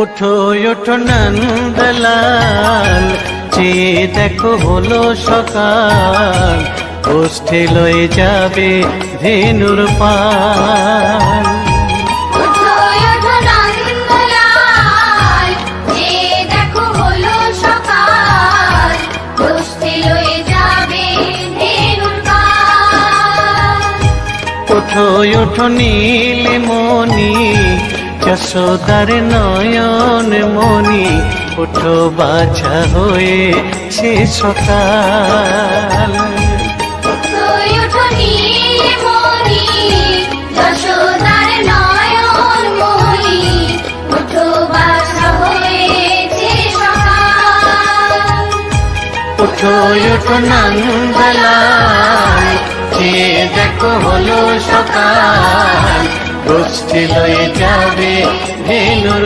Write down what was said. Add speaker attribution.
Speaker 1: ওঠো ওঠো নন্দলাল, চেয়ে দেখো হলো সকাল, গোষ্ঠী লয়ে যাবে ধেনুর পাল।
Speaker 2: ওঠো ওঠো নন্দলাল, চেয়ে দেখো হলো সকাল, গোষ্ঠী লয়ে যাবে ধেনুর পাল।
Speaker 1: ওঠো ওঠো নীলমণি, যশোদার নয়ন মণি, ওঠো বাছা হয়েছে সকাল।
Speaker 2: ওঠো ওঠো নীলমণি, যশোদার নয়ন মণি, ওঠো বাছা হয়েছে সকাল।
Speaker 1: ওঠো ওঠো নন্দলাল, চেয়ে দেখো হলো সকাল, গোষ্ঠী লয়ে যাবে ধেনুর